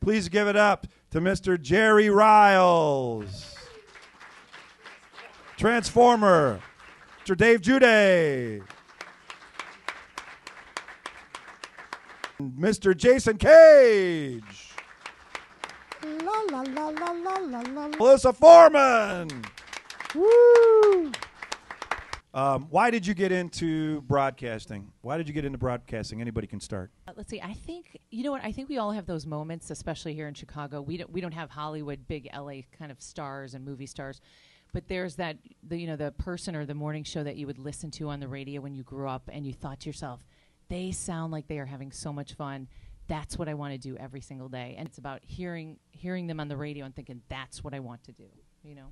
Please give it up to Mr. Jerry Riles. Transformer, Mr. Dave Jude. Mr. Jason Cage. La, la, la, la, la, la, la. Melissa Foreman. Woo! Why did you get into broadcasting? Why did you get into broadcasting? Anybody can start. Let's see. I think, you know what? I think we all have those moments, especially here in Chicago. We don't have Hollywood, big LA kind of stars and movie stars. But there's that, the person or the morning show that you would listen to on the radio when you grew up, and you thought to yourself, they sound like they are having so much fun. That's what I want to do every single day. And it's about hearing them on the radio and thinking, that's what I want to do.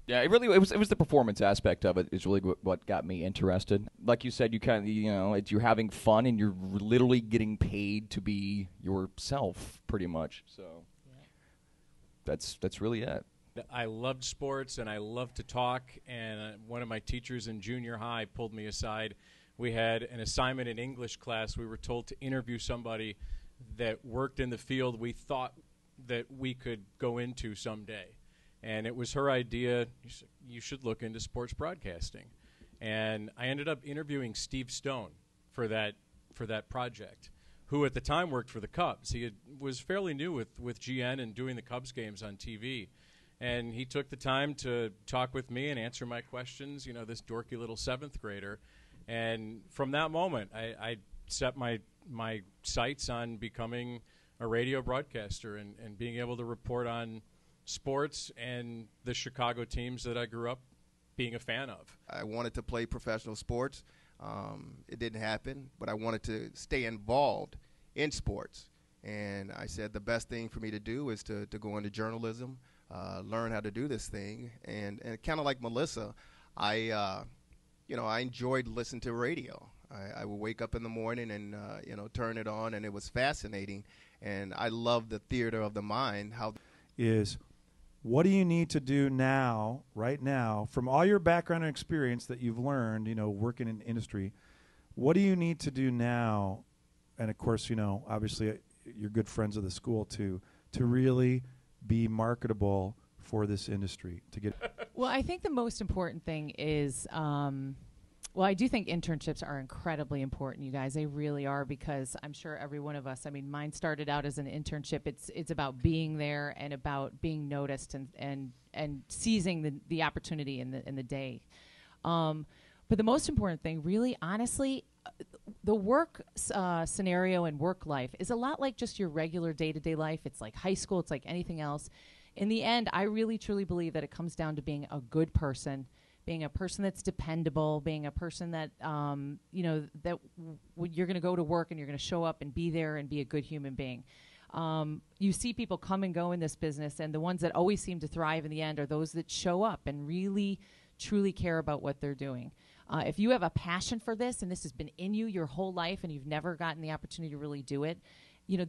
Yeah, it was the performance aspect of it is really what got me interested. Like you said, you kind of you're having fun and you're literally getting paid to be yourself, pretty much. So that's really it. I loved sports and I loved to talk. And one of my teachers in junior high pulled me aside. We had an assignment in English class. We were told to interview somebody that worked in the field we thought that we could go into someday. And it was her idea, you should look into sports broadcasting. And I ended up interviewing Steve Stone for that project, who at the time worked for the Cubs. He was fairly new with GN and doing the Cubs games on TV. And he took the time to talk with me and answer my questions, this dorky little 7th grader. And from that moment, I set my sights on becoming a radio broadcaster and being able to report on sports and the Chicago teams that I grew up being a fan of. I wanted to play professional sports. It didn't happen, but I wanted to stay involved in sports. And I said the best thing for me to do is to go into journalism, learn how to do this thing. And kind of like Melissa, I enjoyed listening to radio. I would wake up in the morning and, turn it on, and it was fascinating. And I love the theater of the mind. What do you need to do now, right now, from all your background and experience that you've learned, working in industry, what do you need to do now? And, of course, obviously you're good friends of the school, too, to really be marketable for this industry. Well, I think the most important thing is I do think internships are incredibly important, you guys. They really are, because I'm sure every one of us, mine started out as an internship. It's about being there and about being noticed and seizing the opportunity in the day. But the most important thing, really, honestly, the work scenario and work life is a lot like just your regular day-to-day life. It's like high school. It's like anything else. In the end, I really, truly believe that it comes down to being a good person, being a person that's dependable, being a person that, that you're going to go to work and you're going to show up and be there and be a good human being. You see people come and go in this business, and the ones that always seem to thrive in the end are those that show up and really, truly care about what they're doing. If you have a passion for this and this has been in you your whole life and you've never gotten the opportunity to really do it,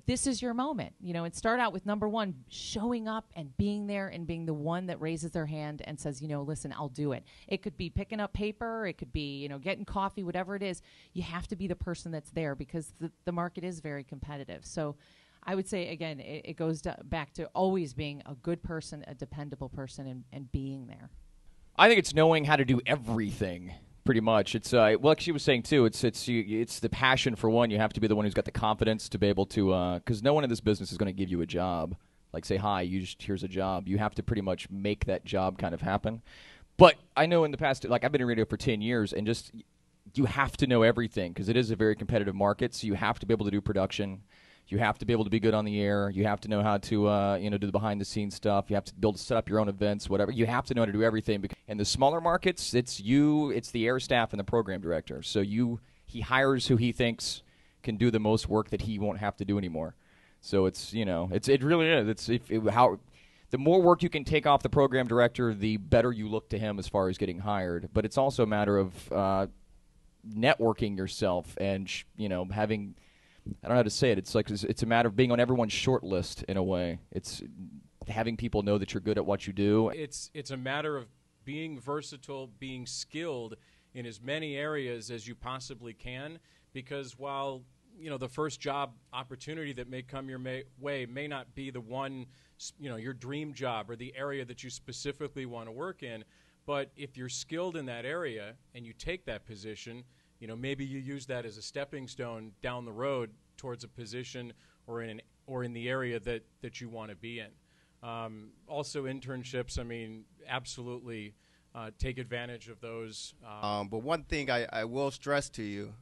this is your moment, and start out with number one, showing up and being there and being the one that raises their hand and says, listen, I'll do it. It could be picking up paper. It could be, getting coffee, whatever it is. You have to be the person that's there, because the market is very competitive. So I would say, again, it goes back to always being a good person, a dependable person, and being there. I think it's knowing how to do everything. Pretty much. It's like she was saying too. It's the passion for one. You have to be the one who's got the confidence to be able to, because no one in this business is going to give you a job. Like say hi, here's a job. You have to pretty much make that job kind of happen. But I know in the past, like I've been in radio for 10 years, and just you have to know everything because it is a very competitive market. So you have to be able to do production. You have to be able to be good on the air. You have to know how to, do the behind-the-scenes stuff. You have to be able to set up your own events, whatever. You have to know how to do everything. In the smaller markets, it's the air staff and the program director. So he hires who he thinks can do the most work that he won't have to do anymore. So it really is. The more work you can take off the program director, the better you look to him as far as getting hired. But it's also a matter of networking yourself and having. I don't know how to say it. It's a matter of being on everyone's short list in a way. It's having people know that you're good at what you do. It's a matter of being versatile, being skilled in as many areas as you possibly can, because while the first job opportunity that may come your way may not be the one, your dream job or the area that you specifically want to work in. But if you're skilled in that area and you take that position, maybe you use that as a stepping stone down the road towards a position or in the area that you want to be in. Also internships, absolutely take advantage of those. But one thing I will stress to you,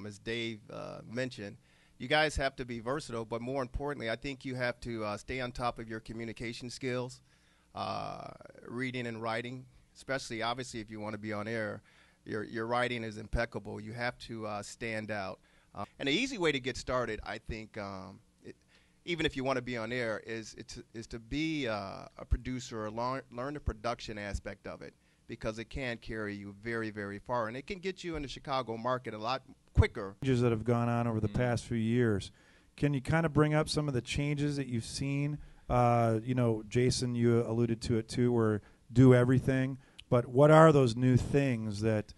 as Dave mentioned, you guys have to be versatile, but more importantly, I think you have to stay on top of your communication skills, reading and writing, especially obviously if you want to be on air. Your writing is impeccable. You have to stand out. And the easy way to get started, I think, even if you want to be on air, is to be a producer or learn the production aspect of it, because it can carry you very, very far. And it can get you in the Chicago market a lot quicker. Changes that have gone on over the past few years. Can you kind of bring up some of the changes that you've seen? Jason, you alluded to it too, where do everything. But what are those new things that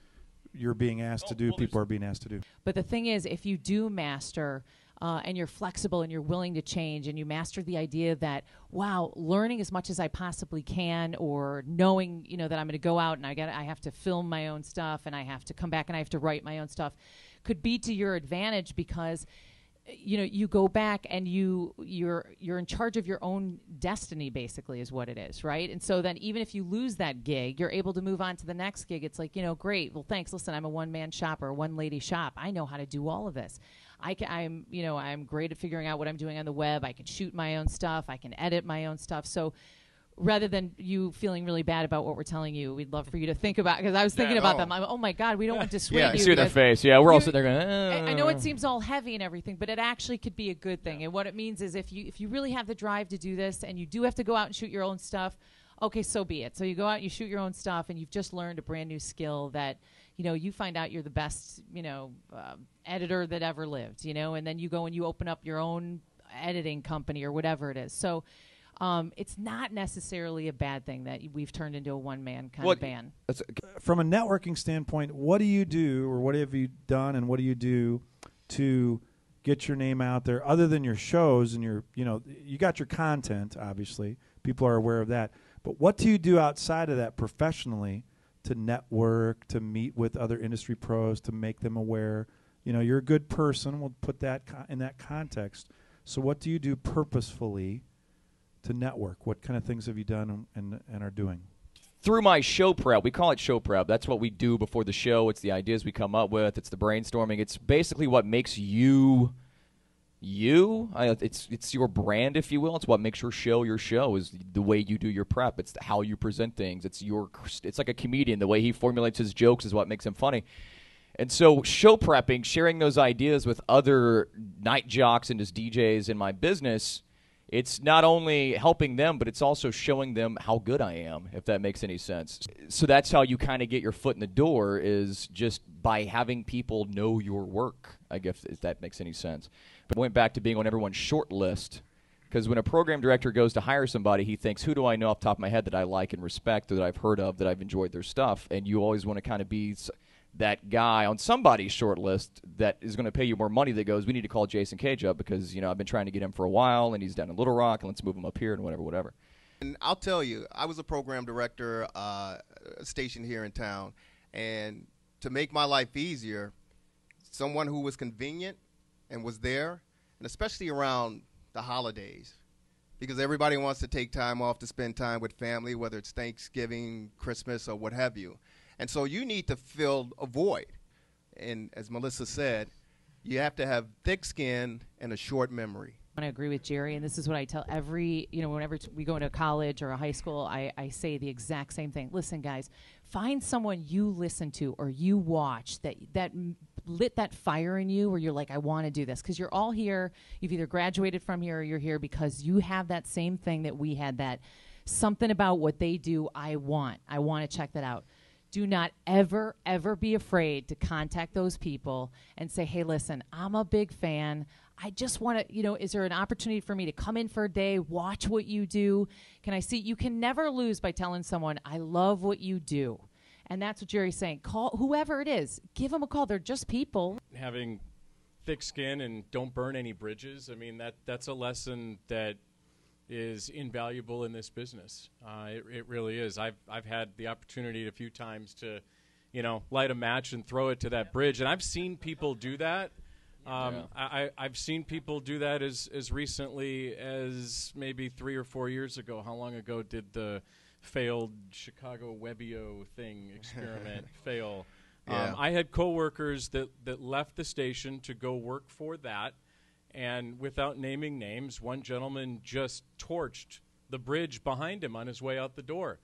you're being asked to do, people are being asked to do? But the thing is, if you do master and you're flexible and you're willing to change and you master the idea that, wow, learning as much as I possibly can, or knowing, that I'm going to go out and I have to film my own stuff and I have to come back and I have to write my own stuff, could be to your advantage, because you go back and you're in charge of your own destiny, basically, is what it is, right? And so then even if you lose that gig, you're able to move on to the next gig. It's like, great, well, thanks. Listen, I'm a one-man shop or a one-lady shop. I know how to do all of this. I'm great at figuring out what I'm doing on the web. I can shoot my own stuff. I can edit my own stuff. So rather than you feeling really bad about what we're telling you, we'd love for you to think about, because I was thinking about them. Oh my God, we don't want to dissuade you. I see their face. Yeah, we're all sitting there going, I know it seems all heavy and everything, but it actually could be a good thing. And what it means is if you really have the drive to do this and you do have to go out and shoot your own stuff, okay, so be it. So you go out and you shoot your own stuff and you've just learned a brand new skill that, you find out you're the best, editor that ever lived, and then you go and you open up your own editing company or whatever it is. So it's not necessarily a bad thing that we've turned into a one-man kind of band. From a networking standpoint, what do you do, or what have you done, and what do you do to get your name out there, other than your shows and you got your content, obviously. People are aware of that. But what do you do outside of that professionally to network, to meet with other industry pros, to make them aware? You're a good person. We'll put that in that context. So what do you do purposefully to network? What kind of things have you done and are doing? Through my show prep. We call it show prep. That's what we do before the show. It's the ideas we come up with. It's the brainstorming. It's basically what makes you. It's your brand, if you will. It's what makes your show is the way you do your prep. It's how you present things. It's like a comedian. The way he formulates his jokes is what makes him funny. And so show prepping, sharing those ideas with other night jocks and just DJs in my business, it's not only helping them, but it's also showing them how good I am, if that makes any sense. So that's how you kind of get your foot in the door, is just by having people know your work, I guess, if that makes any sense. But I went back to being on everyone's short list, because when a program director goes to hire somebody, he thinks, who do I know off the top of my head that I like and respect, or that I've heard of, that I've enjoyed their stuff? And you always want to kind of be that guy on somebody's short list that is going to pay you more money, that goes, we need to call Jason Cage up, because I've been trying to get him for a while, and he's down in Little Rock, and let's move him up here, and whatever. And I'll tell you, I was a program director stationed here in town, and to make my life easier, someone who was convenient and was there, and especially around the holidays, because everybody wants to take time off to spend time with family, whether it's Thanksgiving, Christmas, or what have you. And so you need to fill a void. And as Melissa said, you have to have thick skin and a short memory. I agree with Jerry, and this is what I tell whenever we go into college or a high school, I say the exact same thing. Listen, guys, find someone you listen to or you watch that lit that fire in you where you're like, I want to do this, because you're all here. You've either graduated from here or you're here because you have that same thing that we had, that something about what they do I want to check that out. Do not ever, ever be afraid to contact those people and say, hey, listen, I'm a big fan. I just want to, is there an opportunity for me to come in for a day, watch what you do? Can I see? You can never lose by telling someone, I love what you do. And that's what Jerry's saying. Call whoever it is. Give them a call. They're just people. Having thick skin and don't burn any bridges. I mean, that's a lesson that is invaluable in this business. It really is. I've had the opportunity a few times to, light a match and throw it to that bridge, and I've seen people do that. I've seen people do that as recently as maybe 3 or 4 years ago. How long ago did the failed Chicago Webbio thing experiment fail? Yeah. I had coworkers that left the station to go work for that, and without naming names, one gentleman just torched the bridge behind him on his way out the door.